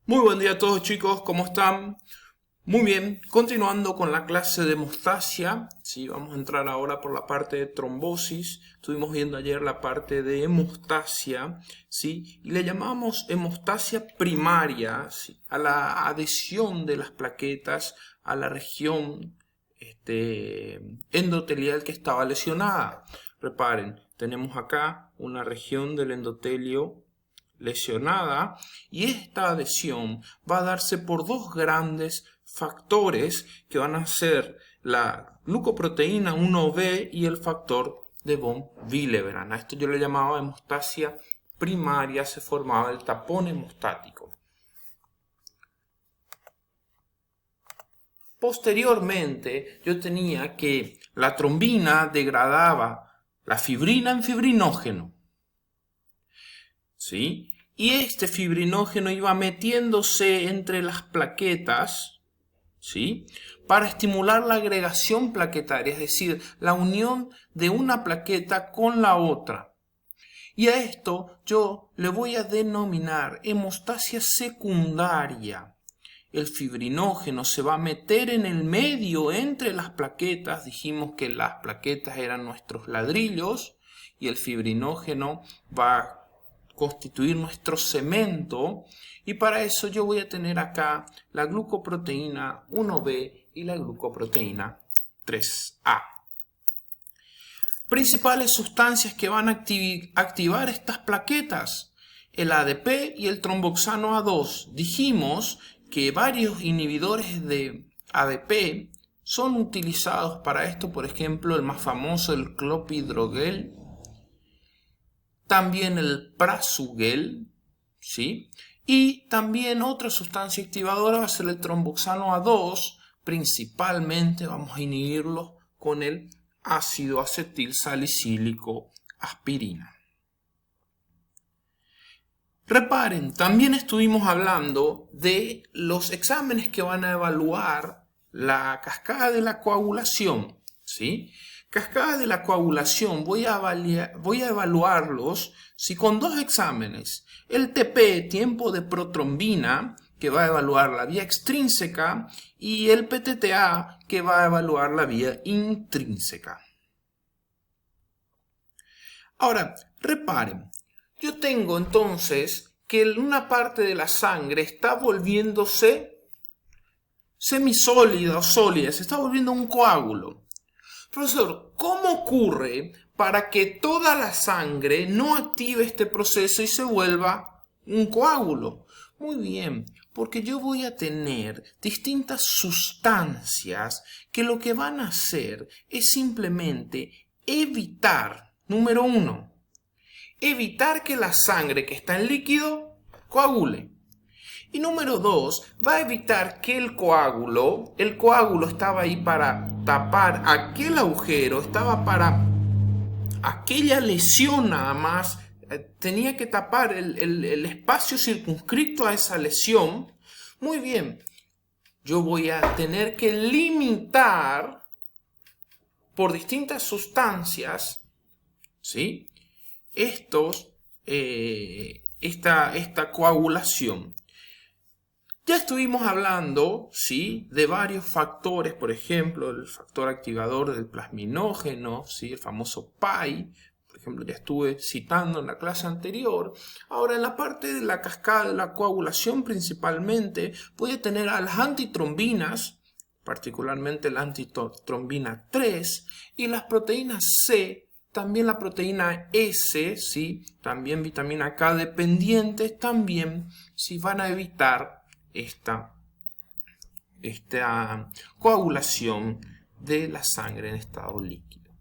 Muy buen día a todos chicos, ¿cómo están? Muy bien, continuando con la clase de hemostasia, ¿sí? Vamos a entrar ahora por la parte de trombosis. Estuvimos viendo ayer la parte de hemostasia, ¿sí? Y le llamamos hemostasia primaria, ¿sí? A la adhesión de las plaquetas a la región endotelial que estaba lesionada. Reparen, tenemos acá una región del endotelio lesionada y esta adhesión va a darse por dos grandes factores que van a ser la glucoproteína 1B y el factor de von Willebrand. A esto yo le llamaba hemostasia primaria, se formaba el tapón hemostático. Posteriormente yo tenía que la trombina degradaba la fibrina en fibrinógeno, ¿sí? Y este fibrinógeno iba metiéndose entre las plaquetas, ¿sí? Para estimular la agregación plaquetaria, es decir, la unión de una plaqueta con la otra. Y a esto yo le voy a denominar hemostasia secundaria. El fibrinógeno se va a meter en el medio entre las plaquetas. Dijimos que las plaquetas eran nuestros ladrillos y el fibrinógeno va a constituir nuestro cemento, y para eso yo voy a tener acá la glucoproteína 1B y la glucoproteína 3A. Principales sustancias que van a activar estas plaquetas: el ADP y el tromboxano A2. Dijimos que varios inhibidores de ADP son utilizados para esto, por ejemplo el más famoso, el clopidogrel, también el prasugrel, ¿sí? Y también otra sustancia activadora va a ser el tromboxano A2. Principalmente vamos a inhibirlo con el ácido acetil salicílico aspirina. Reparen, también estuvimos hablando de los exámenes que van a evaluar la cascada de la coagulación, ¿sí? Cascada de la coagulación voy a evaluarlos, ¿sí? Con dos exámenes. El TP, tiempo de protrombina, que va a evaluar la vía extrínseca, y el PTTA, que va a evaluar la vía intrínseca. Ahora, reparen, yo tengo entonces que una parte de la sangre está volviéndose semisólida o sólida, se está volviendo un coágulo. Profesor, ¿cómo ocurre para que toda la sangre no active este proceso y se vuelva un coágulo? Muy bien, porque yo voy a tener distintas sustancias que lo que van a hacer es simplemente evitar, número uno, evitar que la sangre que está en líquido coagule. Y número dos, va a evitar que el coágulo estaba ahí para tapar aquel agujero, estaba para aquella lesión nada más, tenía que tapar el espacio circunscrito a esa lesión. Muy bien, yo voy a tener que limitar por distintas sustancias, ¿sí? Esta coagulación. Ya estuvimos hablando, ¿sí?, de varios factores, por ejemplo, el factor activador del plasminógeno, ¿sí?, el famoso PAI, por ejemplo, ya estuve citando en la clase anterior. Ahora, en la parte de la cascada de la coagulación principalmente, voy a tener a las antitrombinas, particularmente la antitrombina 3, y las proteínas C, también la proteína S, ¿sí?, también vitamina K dependientes, también, ¿sí?, van a evitar esta coagulación de la sangre en estado líquido.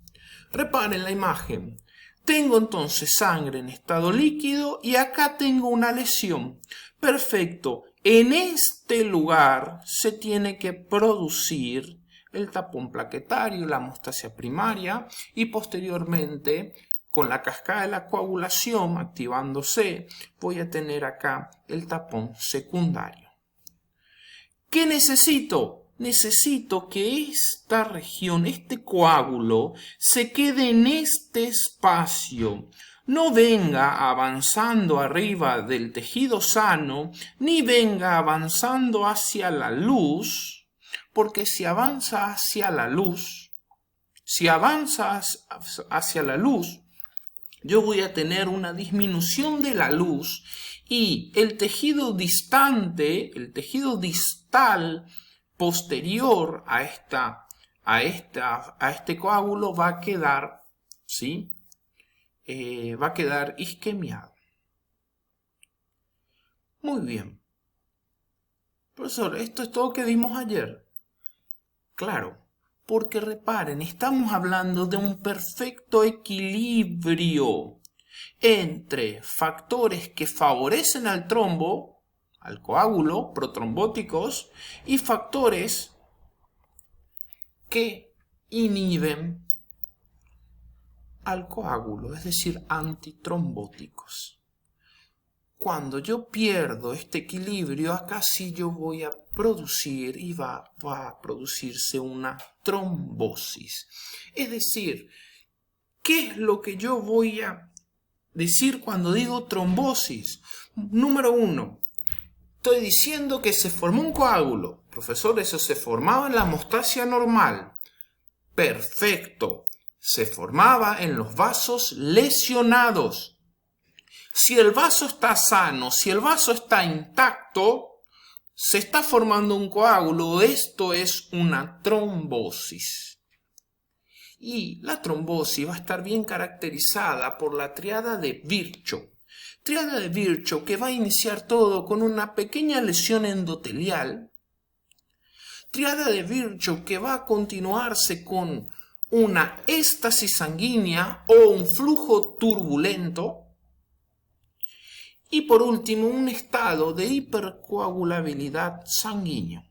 Reparen la imagen. Tengo entonces sangre en estado líquido y acá tengo una lesión. Perfecto. En este lugar se tiene que producir el tapón plaquetario, la hemostasia primaria, y posteriormente, con la cascada de la coagulación activándose, voy a tener acá el tapón secundario. ¿Qué necesito? necesito que esta región, este coágulo, se quede en este espacio. No venga avanzando arriba del tejido sano, ni venga avanzando hacia la luz, porque si avanza hacia la luz, yo voy a tener una disminución de la luz y el tejido distante, el tejido distal posterior a este coágulo va a quedar, ¿sí? Va a quedar isquemiado. Muy bien. Profesor, ¿esto es todo que vimos ayer? Claro, porque reparen, estamos hablando de un perfecto equilibrio entre factores que favorecen al trombo, al coágulo, protrombóticos, y factores que inhiben al coágulo, es decir, antitrombóticos. Cuando yo pierdo este equilibrio, acá sí yo voy a producir y va a producirse una trombosis. Es decir, ¿qué es lo que yo voy a decir cuando digo trombosis? Número 1, estoy diciendo que se formó un coágulo. Profesor, eso se formaba en la hemostasia normal. Perfecto. Se formaba en los vasos lesionados. Si el vaso está sano, si el vaso está intacto, se está formando un coágulo. Esto es una trombosis. Y la trombosis va a estar bien caracterizada por la triada de Virchow. Triada de Virchow que va a iniciar todo con una pequeña lesión endotelial. Triada de Virchow que va a continuarse con una éstasis sanguínea o un flujo turbulento. Y por último, un estado de hipercoagulabilidad sanguíneo.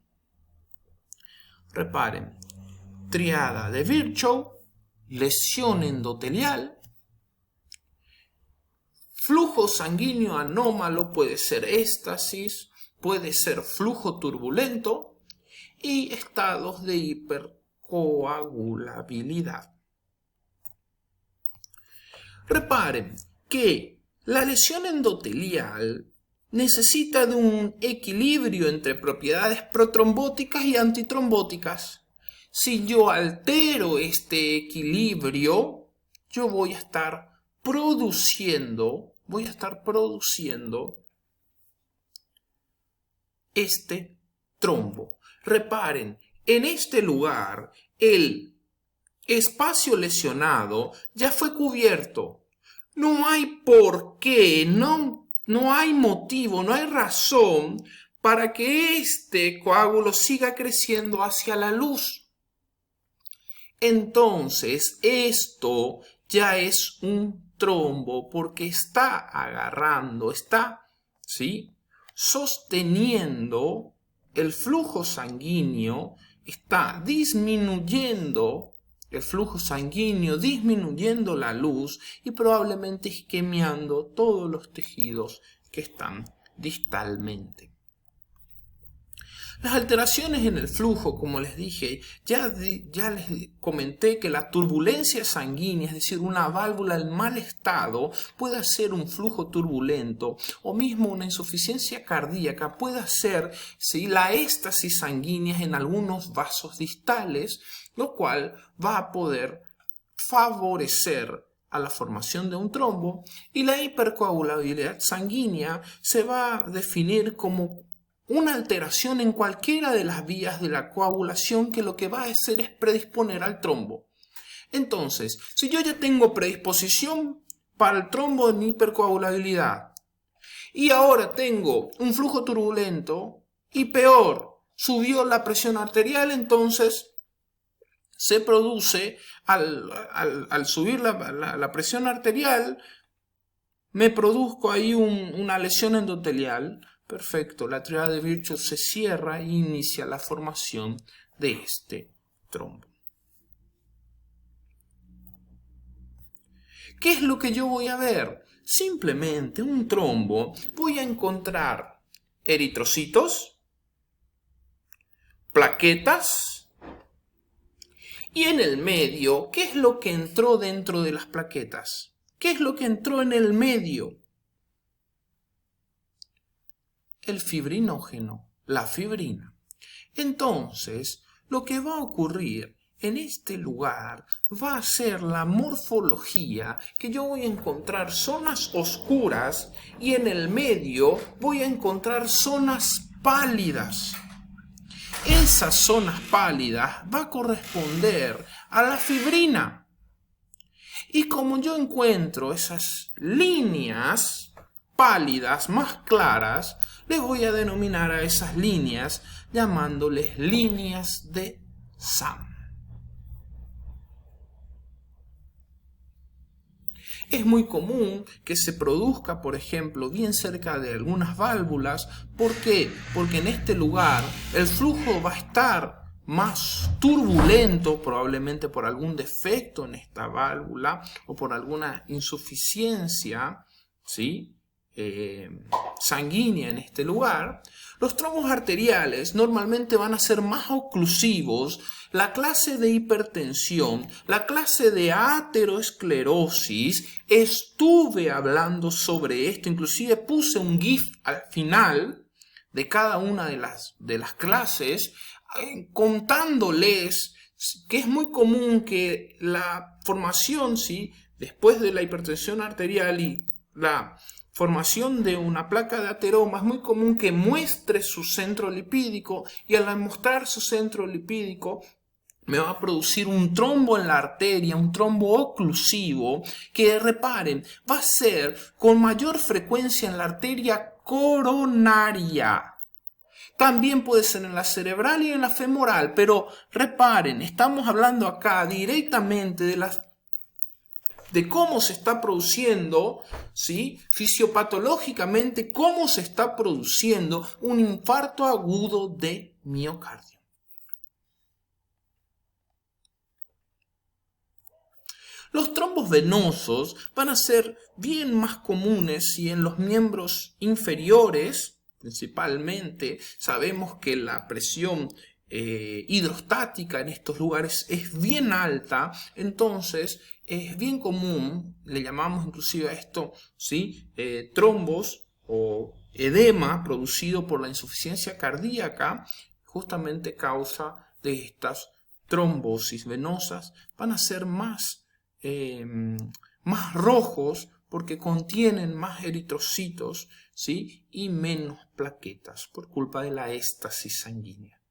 Reparen, triada de Virchow, lesión endotelial, flujo sanguíneo anómalo, puede ser éstasis, puede ser flujo turbulento y estados de hipercoagulabilidad. Reparen que la lesión endotelial necesita de un equilibrio entre propiedades protrombóticas y antitrombóticas. Si yo altero este equilibrio, yo voy a estar produciendo este trombo. Reparen, en este lugar el espacio lesionado ya fue cubierto. No hay por qué, no hay motivo, no hay razón para que este coágulo siga creciendo hacia la luz. Entonces, esto ya es un trombo porque está agarrando, está, ¿sí?, sosteniendo el flujo sanguíneo, está disminuyendo el flujo sanguíneo, disminuyendo la luz y probablemente isquemiando todos los tejidos que están distalmente. Las alteraciones en el flujo, como les dije, ya les comenté que la turbulencia sanguínea, es decir, una válvula en mal estado, puede hacer un flujo turbulento o mismo una insuficiencia cardíaca, puede hacer, ¿sí?, la éstasis sanguínea en algunos vasos distales, lo cual va a poder favorecer a la formación de un trombo, y la hipercoagulabilidad sanguínea se va a definir como una alteración en cualquiera de las vías de la coagulación que lo que va a hacer es predisponer al trombo. Entonces, si yo ya tengo predisposición para el trombo en hipercoagulabilidad y ahora tengo un flujo turbulento y peor, subió la presión arterial, entonces se produce, al subir la presión arterial, me produzco ahí una lesión endotelial. Perfecto, la triada de Virchow se cierra e inicia la formación de este trombo. ¿Qué es lo que yo voy a ver? Simplemente un trombo. Voy a encontrar eritrocitos, plaquetas. Y en el medio, ¿qué es lo que entró dentro de las plaquetas? ¿Qué es lo que entró en el medio? El fibrinógeno, la fibrina. Entonces, lo que va a ocurrir en este lugar va a ser la morfología, que yo voy a encontrar zonas oscuras y en el medio voy a encontrar zonas pálidas. Esas zonas pálidas va a corresponder a la fibrina. Y como yo encuentro esas líneas pálidas más claras, les voy a denominar a esas líneas llamándoles líneas de SAM. Es muy común que se produzca, por ejemplo, bien cerca de algunas válvulas. ¿Por qué? Porque en este lugar el flujo va a estar más turbulento, probablemente por algún defecto en esta válvula o por alguna insuficiencia, ¿sí?, sanguínea en este lugar. Los trombos arteriales normalmente van a ser más oclusivos. La clase de hipertensión, la clase de aterosclerosis, estuve hablando sobre esto, inclusive puse un GIF al final de cada una de las clases, contándoles que es muy común que la formación, ¿sí?, después de la hipertensión arterial y la formación de una placa de ateroma, es muy común que muestre su centro lipídico, y al mostrar su centro lipídico me va a producir un trombo en la arteria, un trombo oclusivo, que, reparen, va a ser con mayor frecuencia en la arteria coronaria. También puede ser en la cerebral y en la femoral, pero reparen, estamos hablando acá directamente de cómo se está produciendo, ¿sí?, fisiopatológicamente, cómo se está produciendo un infarto agudo de miocardio. Los trombos venosos van a ser bien más comunes y en los miembros inferiores, principalmente. Sabemos que la presión hidrostática en estos lugares es bien alta, entonces es bien común, le llamamos inclusive a esto, ¿sí?, trombos o edema producido por la insuficiencia cardíaca, justamente causa de estas trombosis venosas. Van a ser más rojos porque contienen más eritrocitos, ¿sí?, y menos plaquetas por culpa de la éstasis sanguínea.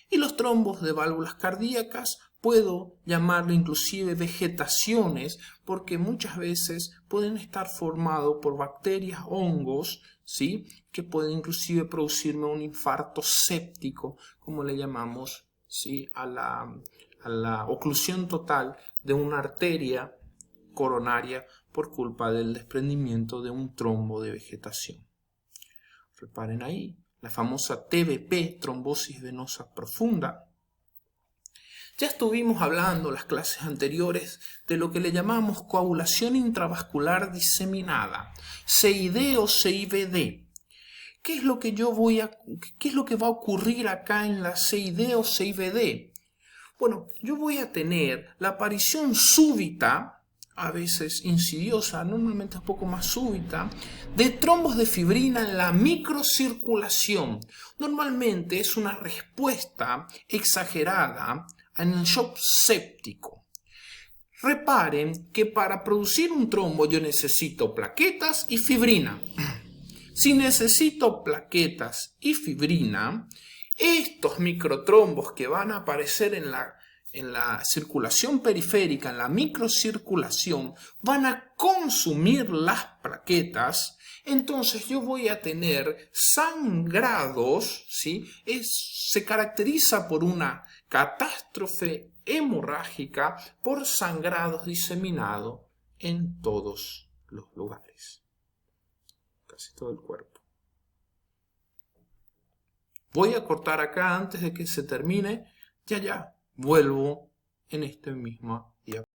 Y los trombos de válvulas cardíacas puedo llamarle inclusive vegetaciones, porque muchas veces pueden estar formados por bacterias, hongos, ¿sí?, que pueden inclusive producirme un infarto séptico, como le llamamos, ¿sí?, a la oclusión total de una arteria coronaria por culpa del desprendimiento de un trombo de vegetación. Reparen ahí, la famosa TVP, trombosis venosa profunda. Ya estuvimos hablando en las clases anteriores de lo que le llamamos coagulación intravascular diseminada, CID o CIVD. ¿Qué es lo que va a ocurrir acá en la CID o CIVD? Bueno, yo voy a tener la aparición súbita, a veces insidiosa, normalmente un poco más súbita, de trombos de fibrina en la microcirculación. Normalmente es una respuesta exagerada en el shock séptico. Reparen que para producir un trombo yo necesito plaquetas y fibrina. Si necesito plaquetas y fibrina, estos microtrombos que van a aparecer en la circulación periférica, en la microcirculación, van a consumir las plaquetas. Entonces yo voy a tener sangrados, ¿sí? Se caracteriza por una catástrofe hemorrágica por sangrados diseminados en todos los lugares, casi todo el cuerpo. Voy a cortar acá antes de que se termine. Ya vuelvo en esta misma diapositiva.